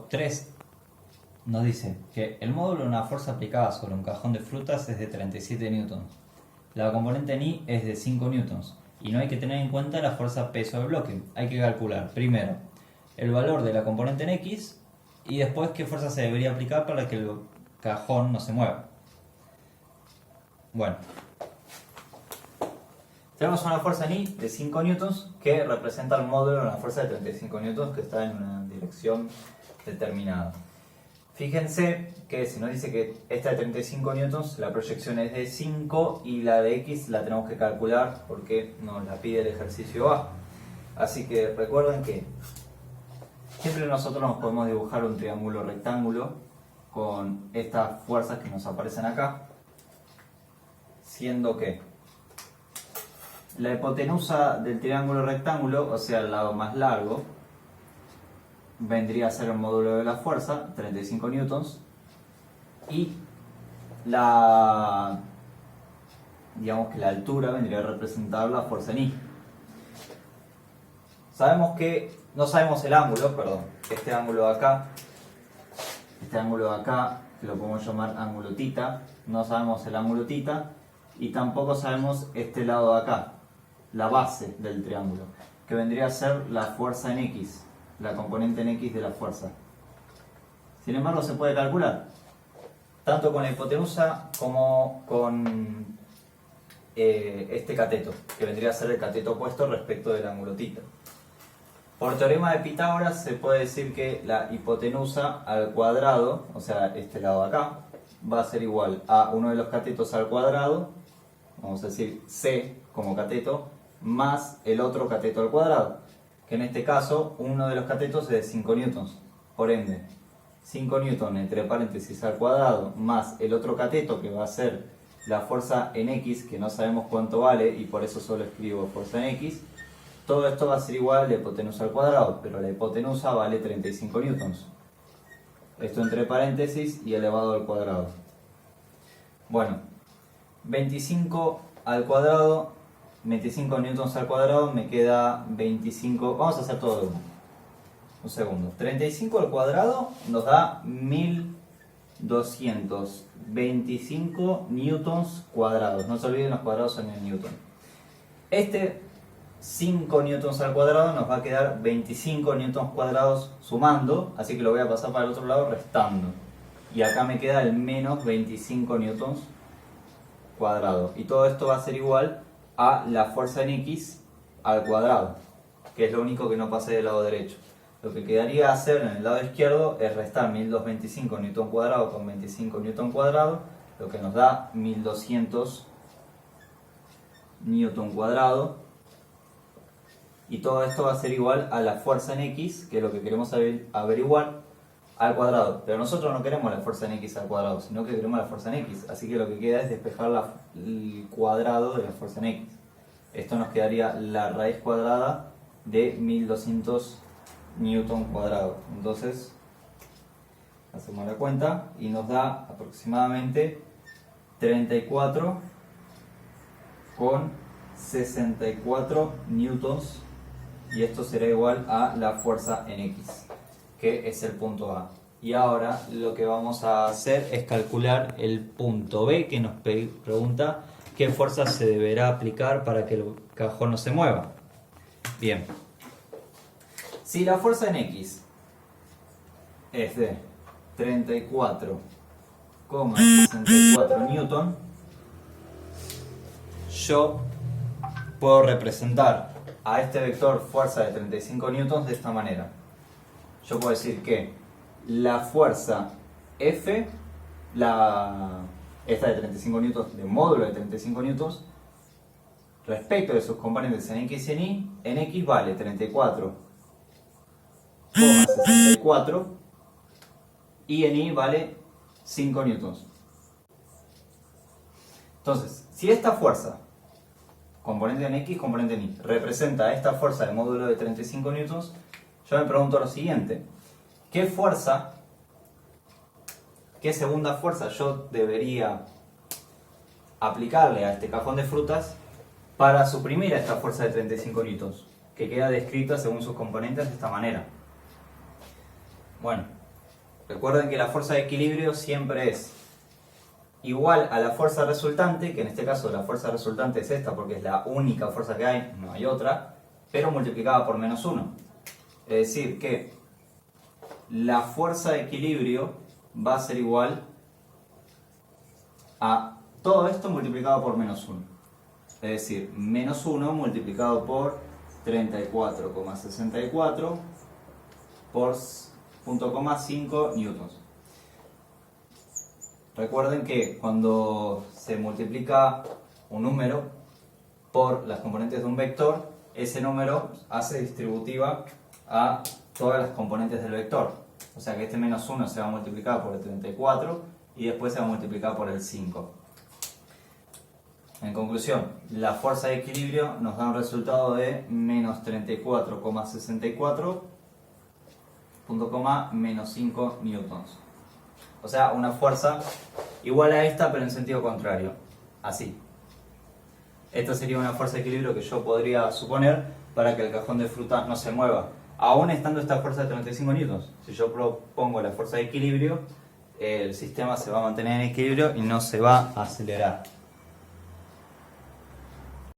3 nos dice que el módulo de una fuerza aplicada sobre un cajón de frutas es de 37 newtons. La componente en I es de 5 newtons. Y no hay que tener en cuenta la fuerza peso del bloque. Hay que calcular primero el valor de la componente en X y después qué fuerza se debería aplicar para que el cajón no se mueva. Bueno, tenemos una fuerza en I de 5 newtons que representa el módulo de una fuerza de 35 newtons que está en una dirección determinada. Fíjense que si nos dice que esta de 35 newtons, la proyección es de 5 y la de X la tenemos que calcular porque nos la pide el ejercicio A. Así que recuerden que siempre nosotros nos podemos dibujar un triángulo rectángulo con estas fuerzas que nos aparecen acá, siendo que la hipotenusa del triángulo rectángulo, o sea el lado más largo, vendría a ser el módulo de la fuerza, 35 newtons, y digamos que la altura vendría a representar la fuerza en I. Sabemos que, no sabemos el ángulo, perdón, este ángulo de acá, que lo podemos llamar ángulo θ, no sabemos el ángulo θ, y tampoco sabemos este lado de acá, la base del triángulo, que vendría a ser la fuerza en X, la componente en X de la fuerza. Sin embargo, se puede calcular, tanto con la hipotenusa como con este cateto, que vendría a ser el cateto opuesto respecto del ángulo θ. Por teorema de Pitágoras se puede decir que la hipotenusa al cuadrado, o sea, este lado de acá, va a ser igual a uno de los catetos al cuadrado, vamos a decir C como cateto, más el otro cateto al cuadrado, que en este caso uno de los catetos es de 5 newtons. Por ende, 5 newtons entre paréntesis al cuadrado más el otro cateto, que va a ser la fuerza en X, que no sabemos cuánto vale y por eso solo escribo fuerza en X. Todo esto va a ser igual a la hipotenusa al cuadrado, pero la hipotenusa vale 35 newtons. Esto entre paréntesis y elevado al cuadrado. Bueno, 25 al cuadrado, 25 newtons al cuadrado, me queda 25, vamos a hacer todo de uno. Un segundo. 35 al cuadrado nos da 1225 newtons cuadrados. No se olviden, los cuadrados son en newton. Este 5 newtons al cuadrado nos va a quedar 25 newtons cuadrados sumando, así que lo voy a pasar para el otro lado restando. Y acá me queda el menos 25 newtons cuadrado. Y todo esto va a ser igual a la fuerza en X al cuadrado, que es lo único que no pasé del lado derecho. Lo que quedaría hacer en el lado izquierdo es restar 1225 newton cuadrado con 25 newton cuadrado, lo que nos da 1200 newton cuadrado. Y todo esto va a ser igual a la fuerza en X, que es lo que queremos averiguar, al cuadrado. Pero nosotros no queremos la fuerza en X al cuadrado, sino que queremos la fuerza en X. Así que lo que queda es despejar el cuadrado de la fuerza en X. Esto nos quedaría la raíz cuadrada de 1200 newton cuadrado. Entonces, hacemos la cuenta y nos da aproximadamente 34,64 newtons. Y esto será igual a la fuerza en X, que es el punto A. Y ahora lo que vamos a hacer es calcular el punto B, que nos pregunta qué fuerza se deberá aplicar para que el cajón no se mueva. Bien, si la fuerza en X es de 34,64 newton, yo puedo representar a este vector fuerza de 35 newtons de esta manera. Yo puedo decir que la fuerza F, esta de 35 newtons, de módulo de 35 newtons, respecto de sus componentes en X y en X vale 34,64 y en Y vale 5 newtons. Entonces, si esta fuerza, componente en X, componente en Y, representa esta fuerza de módulo de 35 newtons, yo me pregunto lo siguiente: ¿qué segunda fuerza yo debería aplicarle a este cajón de frutas para suprimir a esta fuerza de 35 newtons, que queda descrita según sus componentes de esta manera? Bueno, recuerden que la fuerza de equilibrio siempre es igual a la fuerza resultante, que en este caso la fuerza resultante es esta porque es la única fuerza que hay, no hay otra, pero multiplicada por menos 1. Es decir, que la fuerza de equilibrio va a ser igual a todo esto multiplicado por menos 1. Es decir, menos 1 multiplicado por 34,64 por 0,5 newtons. Recuerden que cuando se multiplica un número por las componentes de un vector, ese número hace distributiva a todas las componentes del vector. O sea que este menos 1 se va a multiplicar por el 34 y después se va a multiplicar por el 5. En conclusión, la fuerza de equilibrio nos da un resultado de menos 34,64 menos 5 newtons. O sea, una fuerza igual a esta, pero en sentido contrario. Así. Esta sería una fuerza de equilibrio que yo podría suponer para que el cajón de fruta no se mueva. Aún estando esta fuerza de 35 newtons. Si yo propongo la fuerza de equilibrio, el sistema se va a mantener en equilibrio y no se va a acelerar.